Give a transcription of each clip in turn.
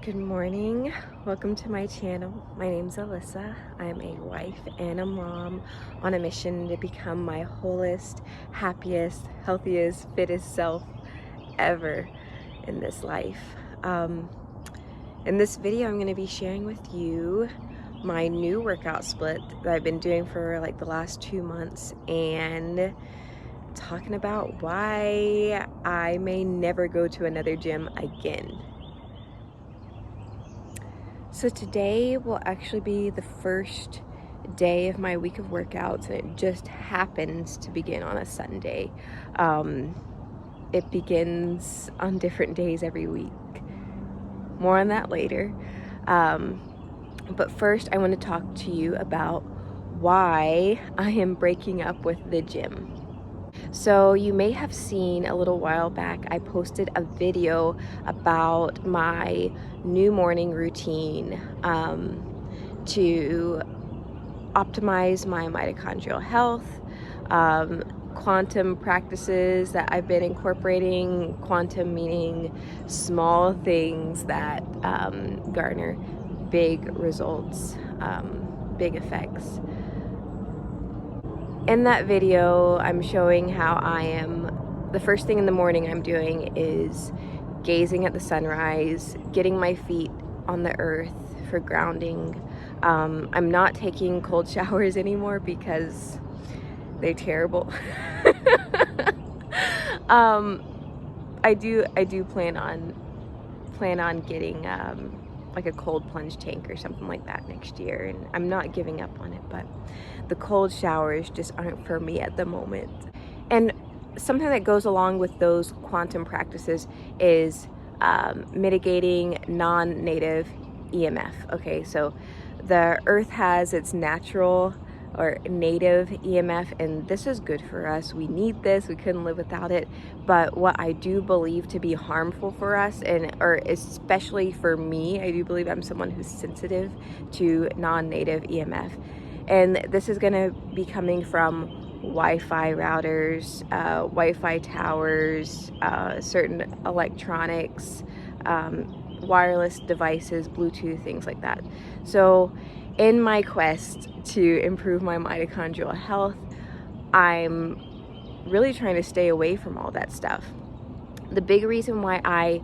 Good morning. Welcome to my channel. My name's Alyssa. I'm a wife and a mom on a mission to become my wholest, happiest, healthiest, fittest self ever in this life. In this video, I'm going to be sharing with you my new workout split that I've been doing for like the last 2 months and talking about why I may never go to another gym again. So today will actually be the first day of my week of workouts, and it just happens to begin on a Sunday. It begins on different days every week. More on that later. But first I want to talk to you about why I am breaking up with the gym. So you may have seen a little while back, I posted a video about my new morning routine to optimize my mitochondrial health, quantum practices that I've been incorporating, quantum meaning small things that garner big results, big effects. In that video, I'm showing how the first thing in the morning I'm doing is gazing at the sunrise, getting my feet on the earth for grounding. I'm not taking cold showers anymore because they're terrible. I do plan on getting like a cold plunge tank or something like that next year, and I'm not giving up on it, but the cold showers just aren't for me at the moment. And something that goes along with those quantum practices is mitigating non-native EMF. Okay, so the earth has its natural or native EMF, and this is good for us. We need this. We couldn't live without it. But what I do believe to be harmful for us, or especially for me, I do believe I'm someone who's sensitive to non-native EMF. And this is going to be coming from Wi-Fi routers, Wi-Fi towers, certain electronics, wireless devices, Bluetooth, things like that. So in my quest to improve my mitochondrial health, I'm really trying to stay away from all that stuff. The biggest reason why I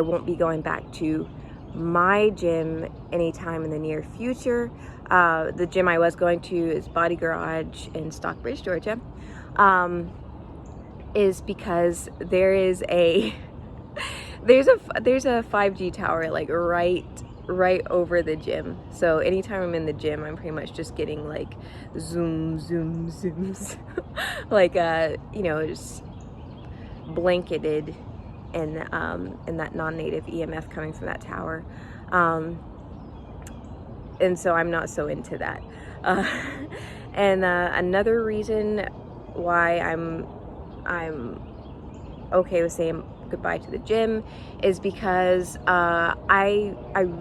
won't be going back to my gym anytime in the near future. The gym I was going to is Body Garage in Stockbridge, Georgia, is because there's a 5G tower like right over the gym. So anytime I'm in the gym, I'm pretty much just getting like zooms like just blanketed in that non-native EMF coming from that tower, and so I'm not so into that. And another reason why I'm okay with saying goodbye to the gym is because I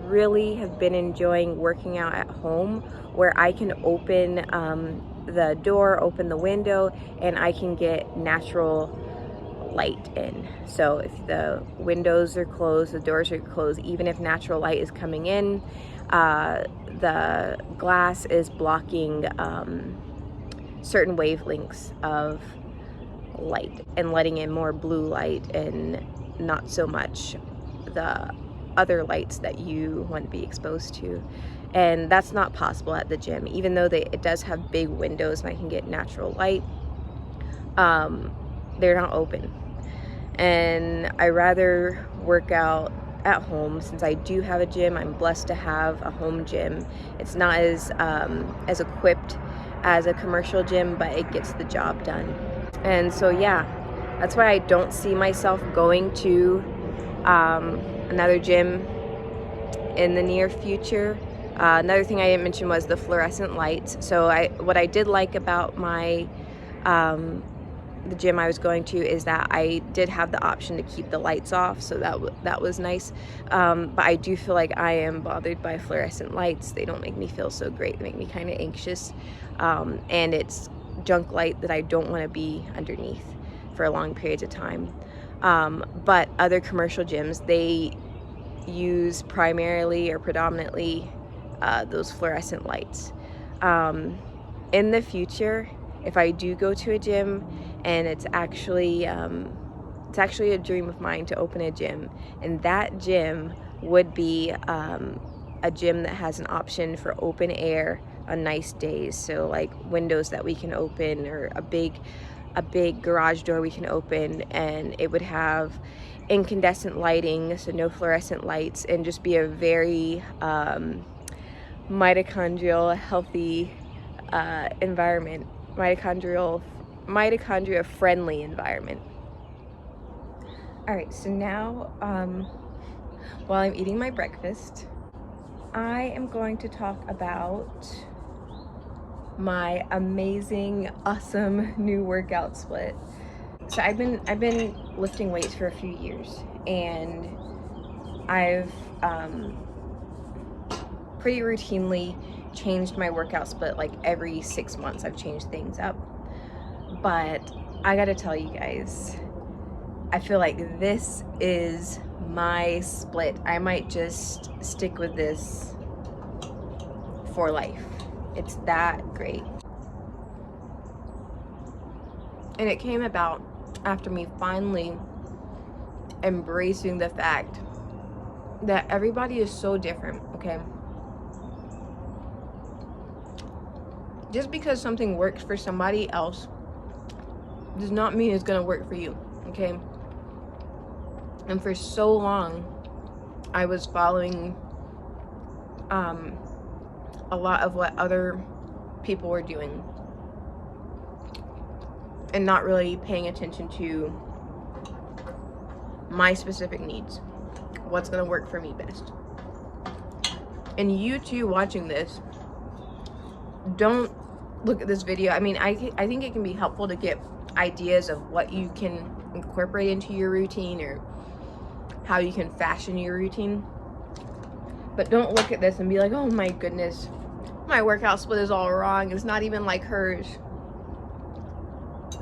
really have been enjoying working out at home, where I can open the door, open the window, and I can get natural light in. So if the windows are closed, the doors are closed, even if natural light is coming in, the glass is blocking certain wavelengths of light and letting in more blue light and not so much the other lights that you want to be exposed to. And that's not possible at the gym, even though it does have big windows and I can get natural light. They're not open, and I rather work out at home. Since I do have a gym, I'm blessed to have a home gym. It's not as equipped as a commercial gym, but it gets the job done. And so yeah, that's why I don't see myself going to another gym in the near future. Another thing I didn't mention was the fluorescent lights. So what I did like about my the gym I was going to is that I did have the option to keep the lights off, so that was nice. But I do feel like I am bothered by fluorescent lights. They don't make me feel so great. They make me kind of anxious, and it's junk light that I don't want to be underneath for long periods of time. But other commercial gyms, they use primarily or predominantly those fluorescent lights. In the future, if I do go to a gym, and it's actually a dream of mine to open a gym, and that gym would be a gym that has an option for open air on nice days, so like windows that we can open, or a big garage door we can open, and it would have incandescent lighting, so no fluorescent lights, and just be a very mitochondrial healthy environment, mitochondria friendly environment. All right, so now while I'm eating my breakfast, I am going to talk about my amazing, awesome new workout split. So I've been lifting weights for a few years, and I've pretty routinely changed my workout split. Like every 6 months I've changed things up. But I gotta tell you guys, I feel like this is my split. I might just stick with this for life. It's that great. And it came about after me finally embracing the fact that everybody is so different, okay? Just because something works for somebody else does not mean it's gonna work for you, okay? And for so long, I was following a lot of what other people were doing, and not really paying attention to my specific needs, what's gonna work for me best. And you too watching this, don't look at this video. I mean, I think it can be helpful to get ideas of what you can incorporate into your routine, or how you can fashion your routine. But don't look at this and be like, oh my goodness, my workout split is all wrong. It's not even like hers.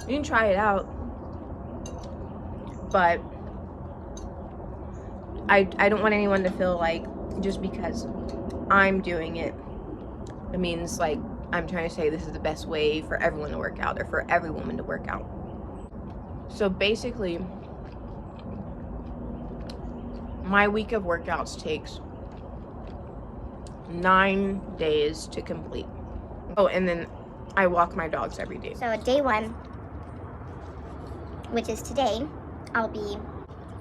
You can try it out, but I don't want anyone to feel like just because I'm doing it, it means like I'm trying to say this is the best way for everyone to work out, or for every woman to work out. So basically, my week of workouts takes 9 days to complete. Oh, and then I walk my dogs every day. So day 1, which is today, I'll be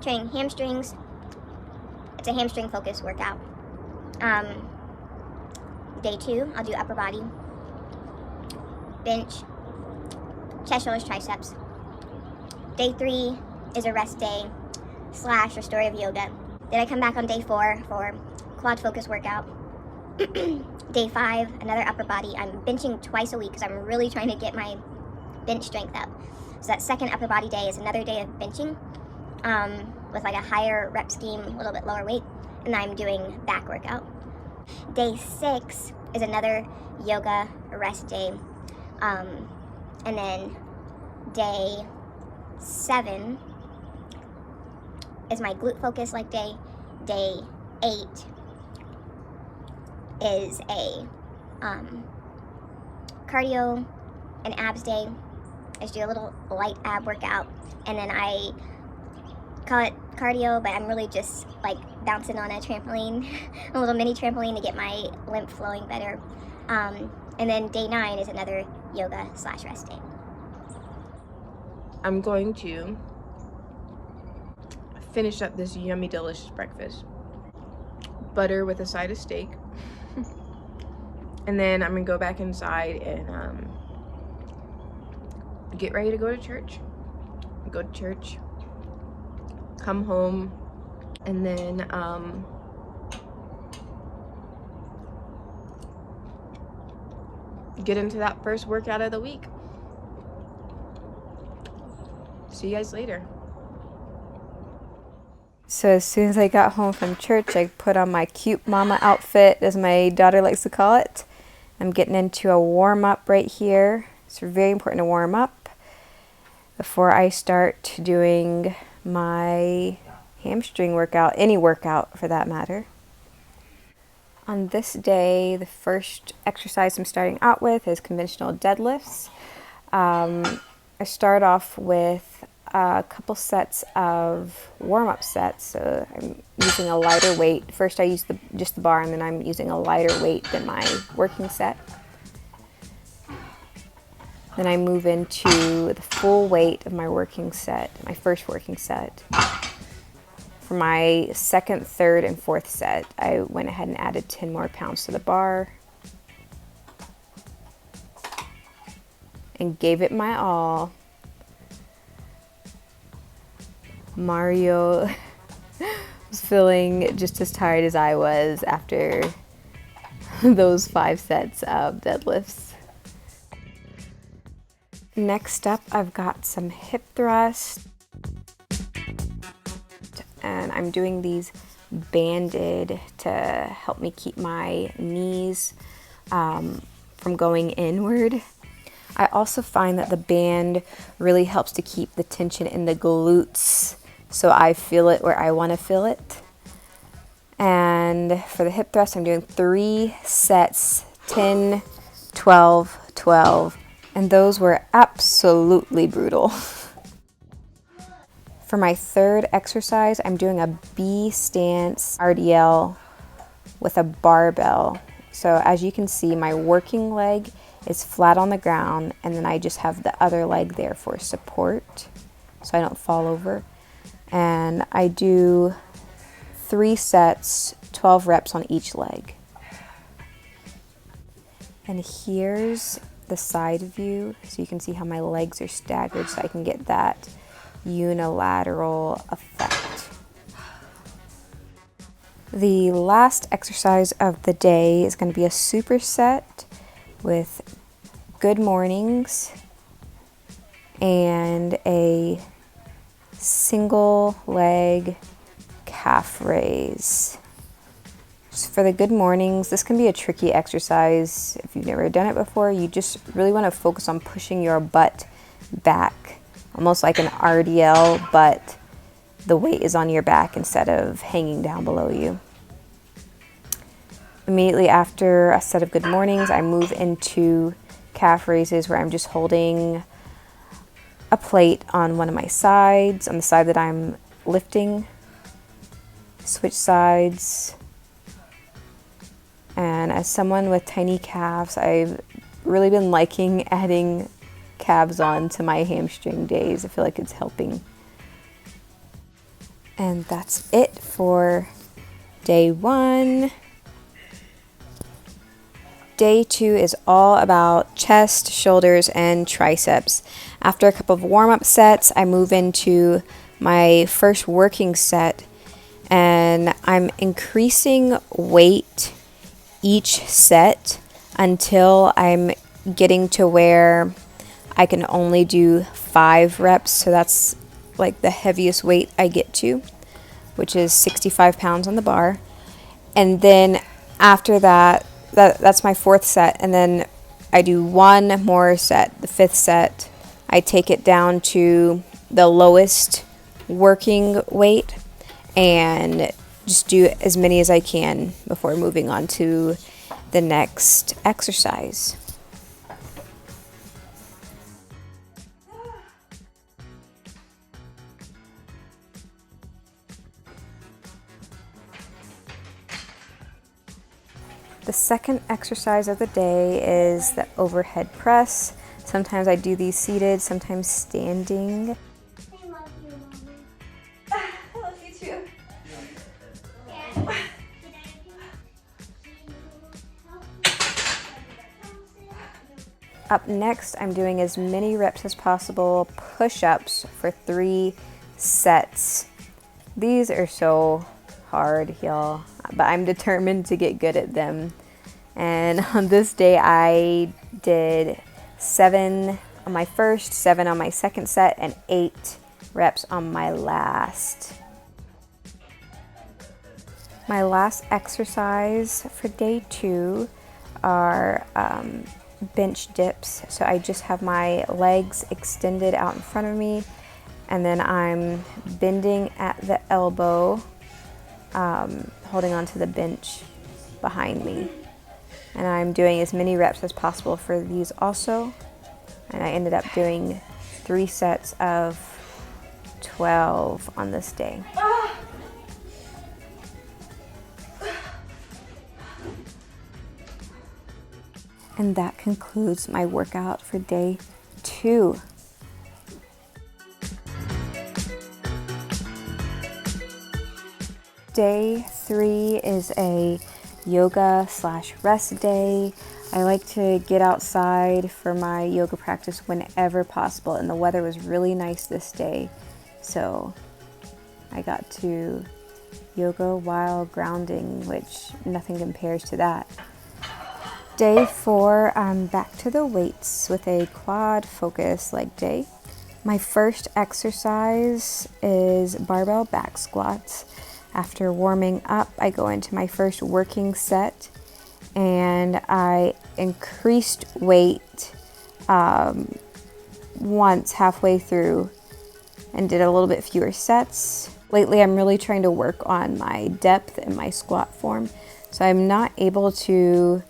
training hamstrings. It's a hamstring focused workout. Day 2, I'll do upper body, bench, chest, shoulders, triceps. Day 3 is a rest day / restorative yoga. Then I come back on day 4 for quad focus workout. Day 5, another upper body. I'm benching twice a week because I'm really trying to get my bench strength up. So that second upper body day is another day of benching with like a higher rep scheme, a little bit lower weight, and I'm doing back workout. Day 6 is another yoga rest day, and then day 7 is my glute focus leg day. Day 8 is a cardio and abs day. I just do a little light ab workout, and then I call it cardio, but I'm really just like bouncing on a trampoline, a little mini trampoline, to get my lymph flowing better. And then day 9 is another yoga / rest day. I'm going to finish up this yummy, delicious breakfast. Butter with a side of steak. And then I'm gonna go back inside and get ready to go to church. Go to church, come home, and then get into that first workout of the week. See you guys later. So as soon as I got home from church, I put on my cute mama outfit, as my daughter likes to call it. I'm getting into a warm-up right here. It's very important to warm up before I start doing my hamstring workout, any workout for that matter. On this day, the first exercise I'm starting out with is conventional deadlifts. I start off with a couple sets of warm-up sets. So I'm using a lighter weight. First I use just the bar, and then I'm using a lighter weight than my working set. Then I move into the full weight of my working set, my first working set. For my second, third, and fourth set, I went ahead and added 10 more pounds to the bar and gave it my all. Mario was feeling just as tired as I was after those 5 sets of deadlifts. Next up, I've got some hip thrusts. And I'm doing these banded to help me keep my knees from going inward. I also find that the band really helps to keep the tension in the glutes, so I feel it where I want to feel it. And for the hip thrust, I'm doing 3 sets, 10, 12, 12, and those were absolutely brutal. For my third exercise, I'm doing a B stance RDL with a barbell. So as you can see, my working leg is flat on the ground, and then I just have the other leg there for support so I don't fall over. And I do 3 sets, 12 reps on each leg. And here's the side view, so you can see how my legs are staggered so I can get that unilateral effect. The last exercise of the day is going to be a superset with good mornings and a single leg calf raise. So for the good mornings, this can be a tricky exercise. If you've never done it before, you just really want to focus on pushing your butt back, almost like an RDL, but the weight is on your back instead of hanging down below you. Immediately after a set of good mornings, I move into calf raises where I'm just holding a plate on one of my sides, on the side that I'm lifting. Switch sides. And as someone with tiny calves, I've really been liking adding calves on to my hamstring days. I feel like it's helping. And that's it for day 1. Day 2 is all about chest, shoulders, and triceps. After a couple of warm-up sets, I move into my first working set, and I'm increasing weight each set until I'm getting to where I can only do 5 reps. So that's like the heaviest weight I get to, which is 65 pounds on the bar. And then after that, that's my 4th set, and then I do 1 more set, the 5th set. I take it down to the lowest working weight and just do as many as I can before moving on to the next exercise. The second exercise of the day is the overhead press. Sometimes I do these seated, sometimes standing. I love you, Mommy. I love you too. Up next, I'm doing as many reps as possible, push-ups for 3 sets. These are so hard, y'all, but I'm determined to get good at them. And on this day, I did 7 on my first, 7 on my second set, and 8 reps on my last. My last exercise for day 2 are bench dips. So I just have my legs extended out in front of me, And then I'm bending at the elbow, holding onto the bench behind me. And I'm doing as many reps as possible for these also. And I ended up doing 3 sets of 12 on this day. And that concludes my workout for day 2. Day 3 is a yoga/rest day. I like to get outside for my yoga practice whenever possible, and the weather was really nice this day, so I got to yoga while grounding, which nothing compares to that. Day 4, I'm back to the weights with a quad focus leg day. My first exercise is barbell back squats. After warming up, I go into my first working set, and I increased weight once halfway through and did a little bit fewer sets. Lately, I'm really trying to work on my depth and my squat form, so I'm not able to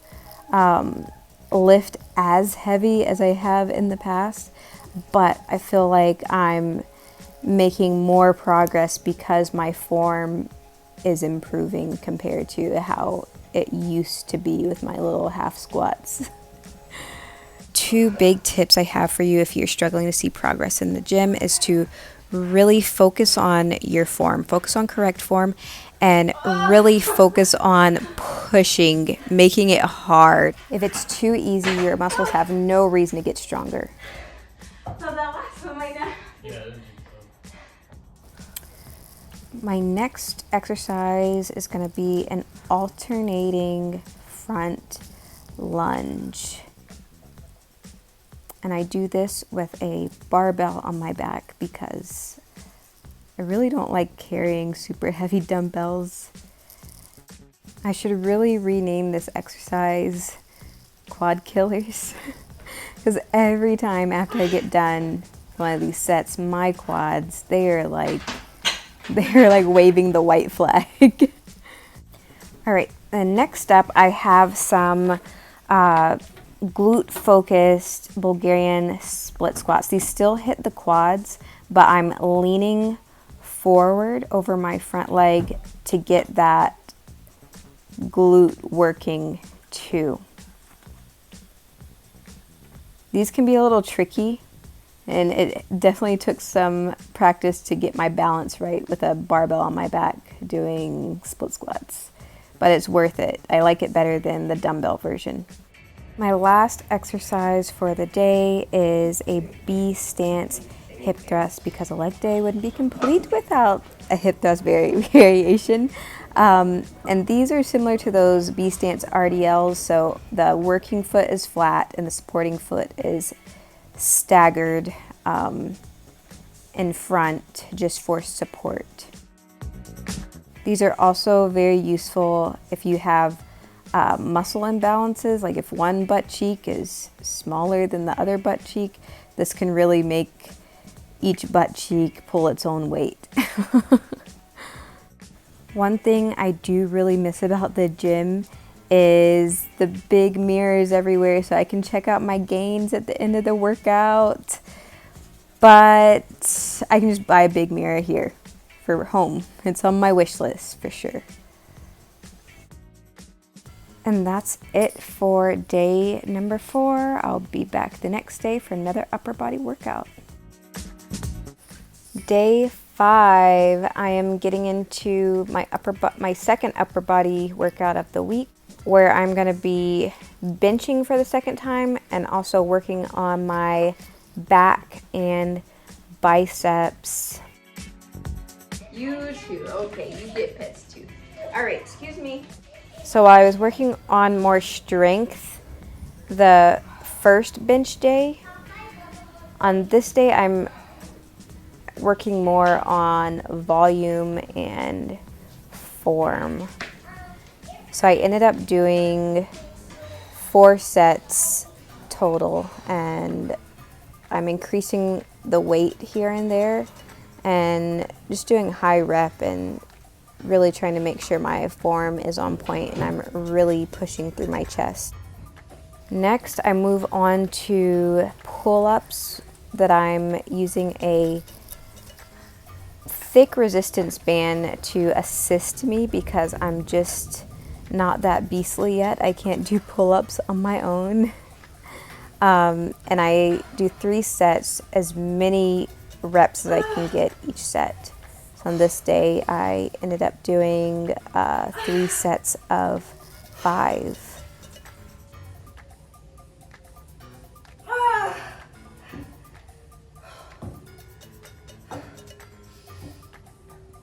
lift as heavy as I have in the past, but I feel like I'm making more progress because my form is improving compared to how it used to be with my little half squats. 2 big tips I have for you if you're struggling to see progress in the gym is to really focus on your form, focus on correct form, and really focus on pushing, making it hard. If it's too easy, your muscles have no reason to get stronger. So that last one might not. Yeah. My next exercise is going to be an alternating front lunge. And I do this with a barbell on my back because I really don't like carrying super heavy dumbbells. I should really rename this exercise Quad Killers because every time after I get done one of these sets, my quads, they're like waving the white flag. All right, then next up I have some glute focused Bulgarian split squats. These still hit the quads, but I'm leaning forward over my front leg to get that glute working too. These can be a little tricky, and it definitely took some practice to get my balance right with a barbell on my back doing split squats, but it's worth it. I like it better than the dumbbell version. My last exercise for the day is a B stance hip thrust because a leg day wouldn't be complete without a hip thrust variation. And these are similar to those B stance RDLs, so the working foot is flat and the supporting foot is staggered in front just for support. These are also very useful if you have muscle imbalances, like if one butt cheek is smaller than the other butt cheek. This can really make each butt cheek pull its own weight. One thing I do really miss about the gym is the big mirrors everywhere so I can check out my gains at the end of the workout. But I can just buy a big mirror here for home. It's on my wish list for sure. And that's it for day number 4. I'll be back the next day for another upper body workout. Day 5, I am getting into my second upper body workout of the week, where I'm going to be benching for the second time and also working on my back and biceps. You too. Okay, you get pets too. All right, excuse me. So I was working on more strength the first bench day. On this day, I'm working more on volume and form. So I ended up doing 4 sets total, and I'm increasing the weight here and there and just doing high rep and really trying to make sure my form is on point and I'm really pushing through my chest. Next, I move on to pull-ups that I'm using a thick resistance band to assist me because I'm just not that beastly yet. I can't do pull-ups on my own. And I do 3 sets, as many reps as I can get each set. So on this day, I ended up doing 3 sets of 5.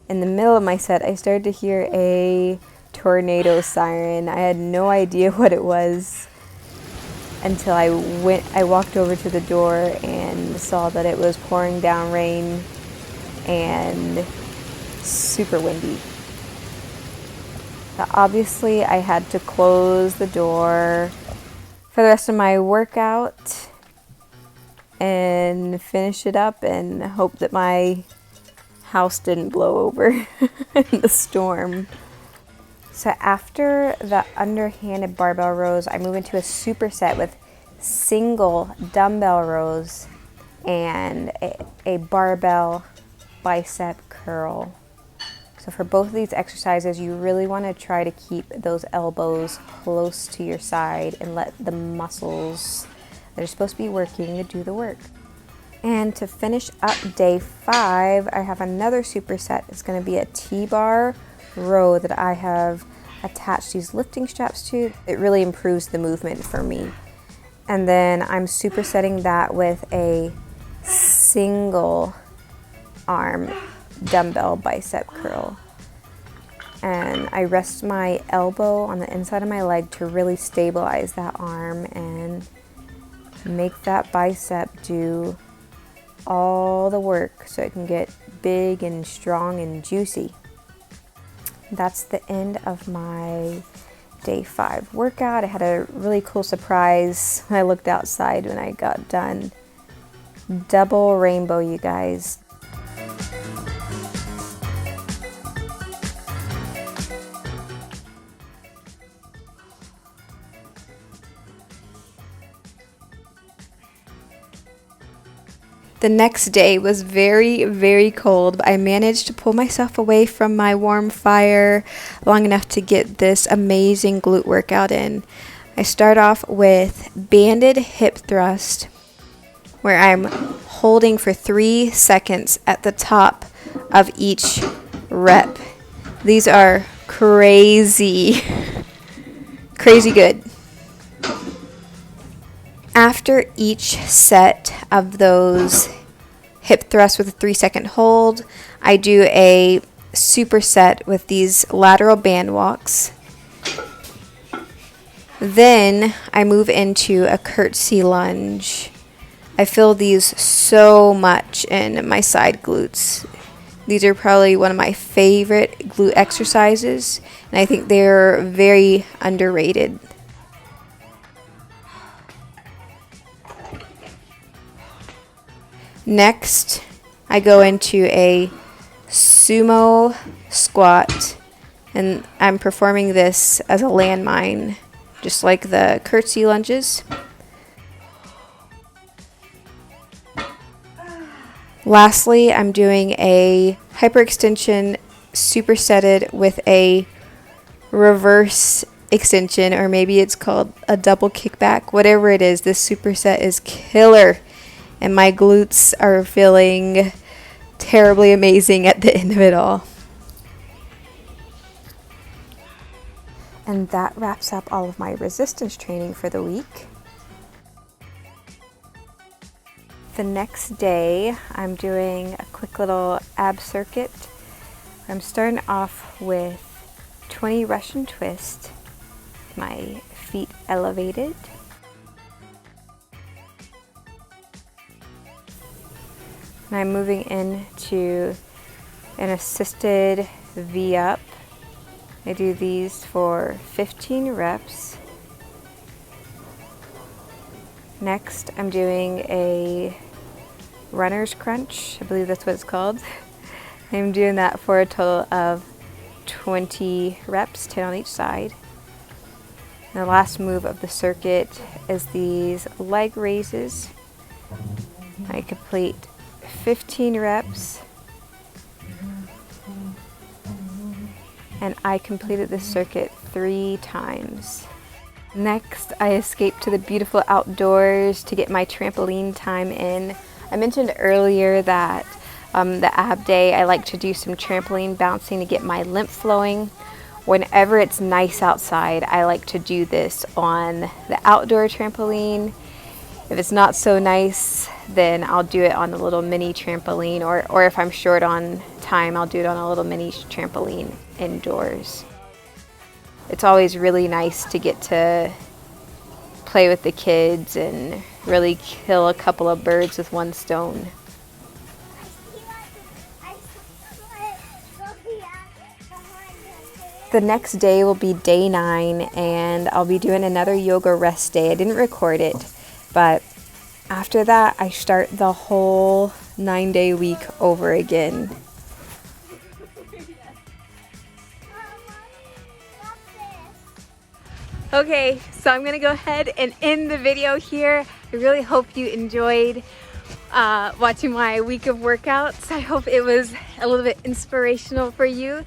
In the middle of my set, I started to hear a tornado siren. I had no idea what it was until I walked over to the door and saw that it was pouring down rain and super windy. But obviously, I had to close the door for the rest of my workout and finish it up and hope that my house didn't blow over in the storm. So after the underhanded barbell rows, I move into a superset with single dumbbell rows and a barbell bicep curl. So for both of these exercises, you really want to try to keep those elbows close to your side and let the muscles that are supposed to be working to do the work. And to finish up day 5, I have another superset. It's going to be a T-bar row that I have attached these lifting straps to. It really improves the movement for me. And then I'm supersetting that with a single arm dumbbell bicep curl. And I rest my elbow on the inside of my leg to really stabilize that arm and make that bicep do all the work so it can get big and strong and juicy. That's the end of my day 5 workout. I had a really cool surprise when I looked outside when I got done. Double rainbow, you guys. The next day was very, very cold, but I managed to pull myself away from my warm fire long enough to get this amazing glute workout in. I start off with banded hip thrust, where I'm holding for 3 seconds at the top of each rep. These are crazy, crazy good. After each set of those hip thrusts with a 3-second hold, I do a superset with these lateral band walks. Then I move into a curtsy lunge. I feel these so much in my side glutes. These are probably one of my favorite glute exercises, and I think they're very underrated. Next, I go into a sumo squat, and I'm performing this as a landmine, just like the curtsy lunges. Lastly, I'm doing a hyperextension supersetted with a reverse extension, or maybe it's called a double kickback. Whatever it is, this superset is killer. And my glutes are feeling terribly amazing at the end of it all. And that wraps up all of my resistance training for the week. The next day, I'm doing a quick little ab circuit. I'm starting off with 20 Russian twists, my feet elevated. And I'm moving into an assisted V-up. I do these for 15 reps. Next, I'm doing a runner's crunch. I believe that's what it's called. I'm doing that for a total of 20 reps, 10 on each side. And the last move of the circuit is these leg raises. I complete 15 reps. And I completed this circuit 3 times. Next, I escaped to the beautiful outdoors to get my trampoline time in. I mentioned earlier that the ab day, I like to do some trampoline bouncing to get my lymph flowing. Whenever it's nice outside, I like to do this on the outdoor trampoline. If it's not so nice, then I'll do it on a little mini trampoline, or if I'm short on time, I'll do it on a little mini trampoline indoors. It's always really nice to get to play with the kids and really kill a couple of birds with one stone. The next day will be day 9, and I'll be doing another yoga rest day. I didn't record it, but after that, I start the whole 9-day week over again. Okay, so I'm gonna go ahead and end the video here. I really hope you enjoyed watching my week of workouts. I hope it was a little bit inspirational for you.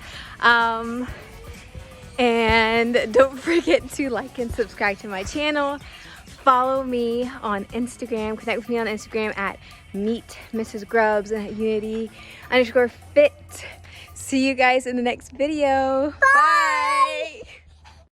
And don't forget to like and subscribe to my channel. Follow me on Instagram. Connect with me on Instagram at Meet Mrs. Grubbs and at Unity_Fit. See you guys in the next video. Bye!